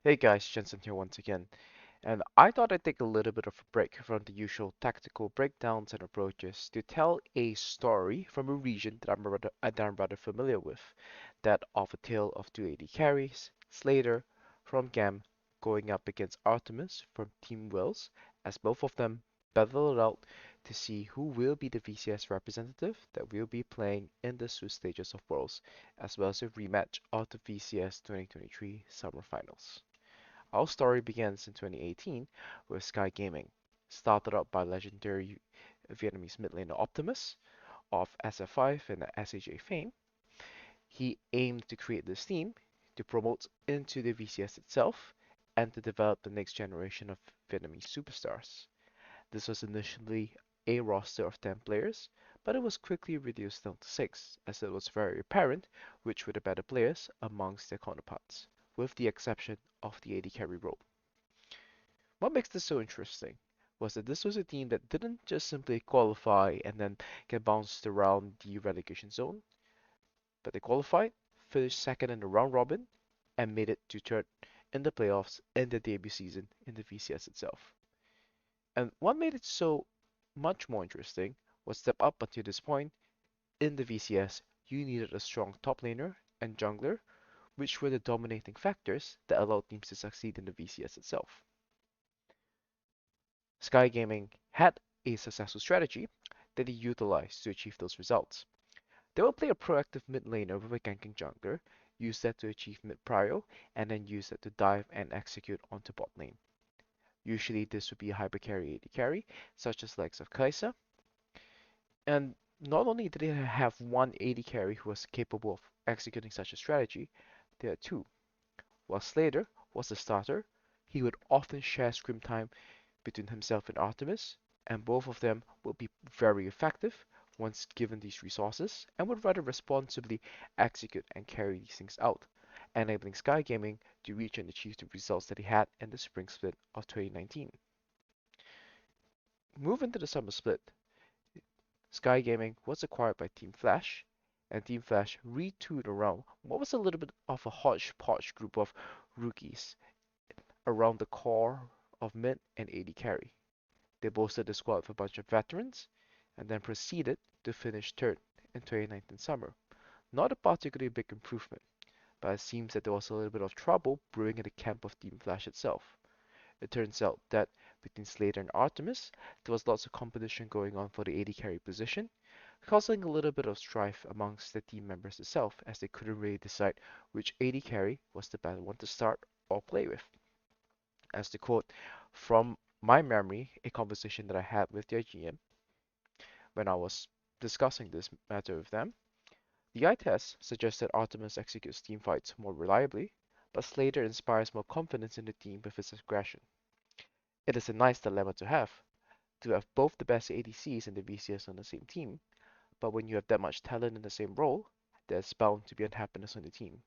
Hey guys, Jensen here once again, and I thought I'd take a little bit of a break from the usual tactical breakdowns and approaches to tell a story from a region that I'm rather familiar with, that of a tale of two AD carries, Slayder from GAM going up against Artemis from Team Wales, as both of them battle it out to see who will be the VCS representative that will be playing in the Swiss stages of Worlds, as well as a rematch of the VCS 2023 Summer Finals. Our story begins in 2018 with Sky Gaming, started up by legendary Vietnamese mid laner Optimus of SF5 and SAJ fame. He aimed to create this team to promote into the VCS itself and to develop the next generation of Vietnamese superstars. This was initially a roster of 10 players, but it was quickly reduced down to 6, as it was very apparent which were the better players amongst their counterparts, with the exception of the AD carry role. What makes this so interesting was that this was a team that didn't just simply qualify and then get bounced around the relegation zone, but they qualified, finished second in the round robin, and made it to third in the playoffs in the debut season in the VCS itself. And what made it so much more interesting was that up until this point in the VCS, you needed a strong top laner and jungler, which were the dominating factors that allowed teams to succeed in the VCS itself. Sky Gaming had a successful strategy that they utilized to achieve those results. They will play a proactive mid laner with a ganking jungler, use that to achieve mid prio, and then use that to dive and execute onto bot lane. Usually this would be a hyper carry AD carry, such as legs of Kai'Sa, and not only did they have one AD carry who was capable of executing such a strategy, there are two. While Slayder was the starter, he would often share scrim time between himself and Artemis, and both of them will be very effective once given these resources and would rather responsibly execute and carry these things out, enabling Sky Gaming to reach and achieve the results that he had in the spring split of 2019. Moving to the summer split, Sky Gaming was acquired by Team Flash, and Team Flash retooled around what was a little bit of a hodgepodge group of rookies around the core of mid and AD carry. They boasted a squad of a bunch of veterans, and then proceeded to finish third in 2019 summer. Not a particularly big improvement, but it seems that there was a little bit of trouble brewing in the camp of Team Flash itself. It turns out that between Slayder and Artemis, there was lots of competition going on for the AD carry position, causing a little bit of strife amongst the team members itself as they couldn't really decide which AD carry was the better one to start or play with. As to quote from my memory, a conversation that I had with their GM when I was discussing this matter with them, the eye test suggests that Artemis executes team fights more reliably, but Slater inspires more confidence in the team with his aggression. It is a nice dilemma to have both the best ADCs and the VCS on the same team, but when you have that much talent in the same role, there's bound to be unhappiness on the team.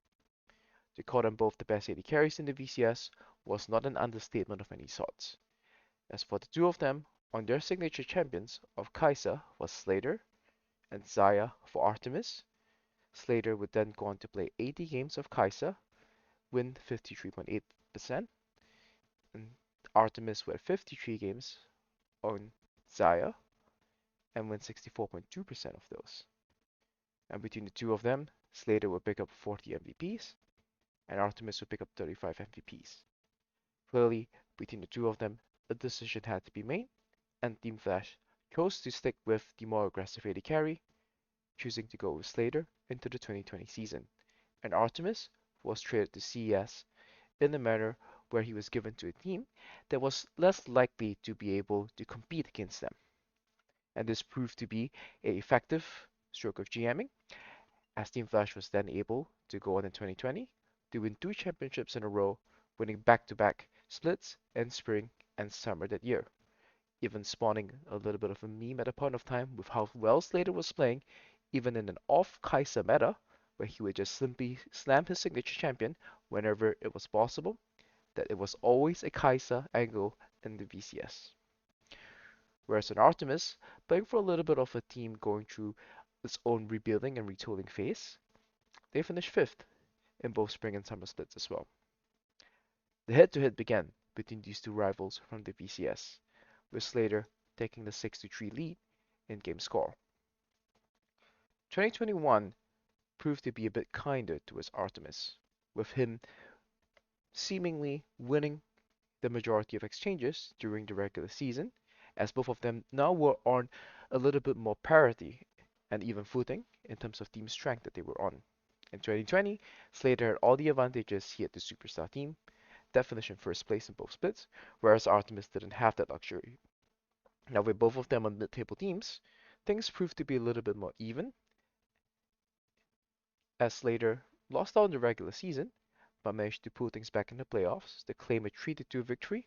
To call them both the best AD carries in the VCS was not an understatement of any sorts. As for the two of them, on their signature champions of Kai'Sa was Slayder and Xayah for Artemis. Slayder would then go on to play 80 games of Kai'Sa, win 53.8%, and Artemis would have 53 games on Xayah and win 64.2% of those. And between the two of them, Slayder would pick up 40 MVPs and Artemis would pick up 35 MVPs. Clearly, between the two of them, a decision had to be made, and Team Flash chose to stick with the more aggressive AD carry, choosing to go with Slayder into the 2020 season, and Artemis was traded to CES in a manner where he was given to a team that was less likely to be able to compete against them. And this proved to be an effective stroke of GMing, as Team Flash was then able to go on in 2020 to win two championships in a row, winning back-to-back splits in spring and summer that year, even spawning a little bit of a meme at a point of time with how well Slater was playing, even in an off Kai'Sa meta, where he would just simply slam his signature champion whenever it was possible, that it was always a Kai'Sa angle in the VCS. Whereas in Artemis, playing for a little bit of a team going through its own rebuilding and retooling phase, they finished fifth in both spring and summer splits as well. The head-to-head began between these two rivals from the VCS, with Slayder taking the 6-3 lead in game score. 2021 proved to be a bit kinder towards Artemis, with him seemingly winning the majority of exchanges during the regular season, as both of them now were on a little bit more parity and even footing in terms of team strength that they were on. In 2020, Slater had all the advantages. He had the superstar team, definition first place in both splits, whereas Artemis didn't have that luxury. Now, with both of them on mid-table teams, things proved to be a little bit more even, as Slater lost out in the regular season, but managed to pull things back in the playoffs to claim a 3-2 victory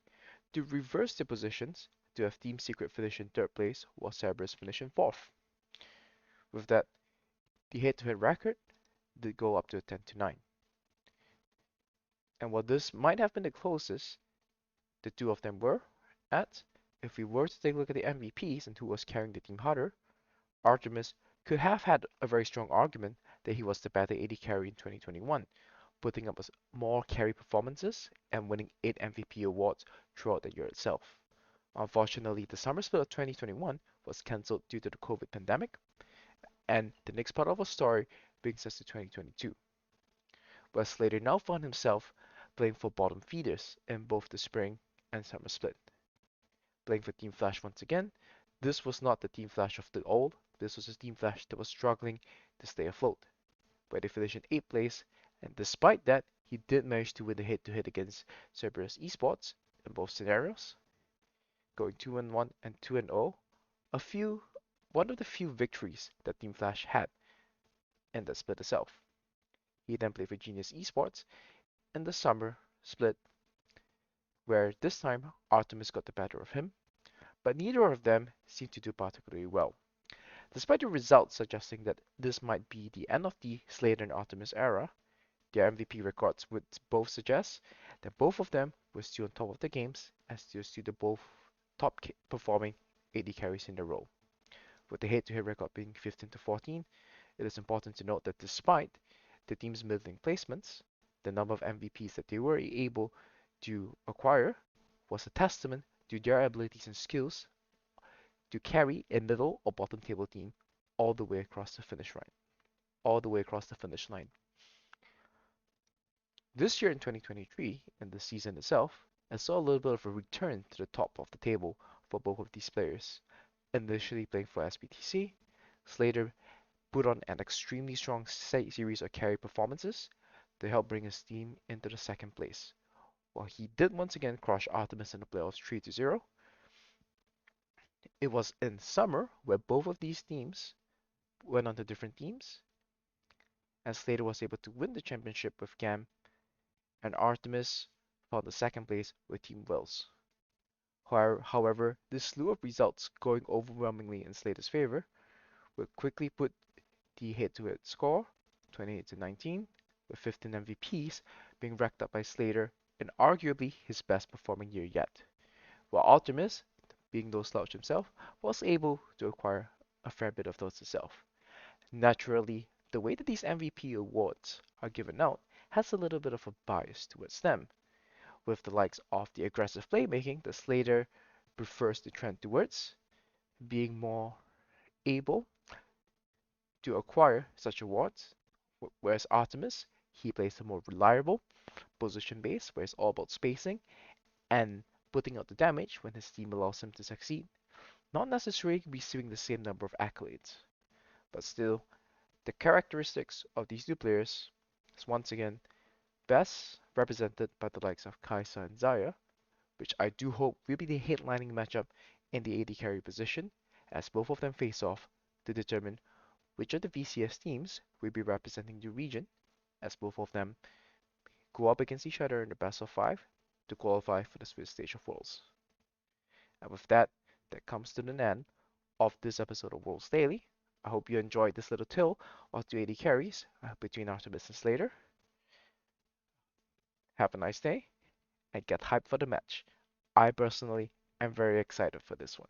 to reverse the positions to have Team Secret finish in third place while Cerberus finish in fourth. With that, the head-to-head record did go up to a 10-9. And while this might have been the closest the two of them were at, if we were to take a look at the MVPs and who was carrying the team harder, Artemis could have had a very strong argument that he was the better AD carry in 2021, putting up more carry performances and winning 8 MVP awards throughout the year itself. Unfortunately, the summer split of 2021 was cancelled due to the COVID pandemic, and the next part of our story brings us to 2022, where Slater now found himself playing for bottom feeders in both the spring and summer split. Playing for Team Flash once again, this was not the Team Flash of the old, this was a Team Flash that was struggling to stay afloat, where they finished in 8th place, and despite that, he did manage to win the head-to-head against Cerberus Esports in both scenarios, going 2-1 and 2-0, one of the few victories that Team Flash had in that split itself. He then played for Genius Esports in the summer split, where this time Artemis got the better of him, but neither of them seemed to do particularly well. Despite the results suggesting that this might be the end of the Slayder and Artemis era, their MVP records would both suggest that both of them were still on top of the games and still the both top performing AD carries in a row. With the head-to-head record being 15-14, it is important to note that despite the team's middling placements, the number of MVPs that they were able to acquire was a testament to their abilities and skills to carry a middle or bottom table team all the way across the finish line. All the way across the finish line. This year in 2023, in the season itself, I saw a little bit of a return to the top of the table for both of these players. Initially playing for SBTC, Slayder put on an extremely strong series of carry performances to help bring his team into the second place. While he did once again crush Artemis in the playoffs 3-0, it was in summer where both of these teams went on to different teams, and Slayder was able to win the championship with GAM, and Artemis found the second place with Team Wells. However, this slew of results going overwhelmingly in Slayder's favor would quickly put the head-to-head score 28-19, with 15 MVPs being racked up by Slayder in arguably his best performing year yet, while Artemis, being no slouch himself, was able to acquire a fair bit of those himself. Naturally, the way that these MVP awards are given out has a little bit of a bias towards them, with the likes of the aggressive playmaking that Slayder prefers to trend towards, being more able to acquire such awards, whereas Artemis, he plays a more reliable position base where it's all about spacing and putting out the damage when his team allows him to succeed, not necessarily receiving the same number of accolades. But still, the characteristics of these two players is once again best represented by the likes of Kaisa and Zaya, which I do hope will be the headlining matchup in the AD carry position, as both of them face off to determine which of the VCS teams will be representing the region, as both of them go up against each other in the best of 5 to qualify for the Swiss stage of Worlds. And with that, that comes to the end of this episode of Worlds Daily. I hope you enjoyed this little tale of 280 carries between Artemis and Slayder. Have a nice day and get hyped for the match. I personally am very excited for this one.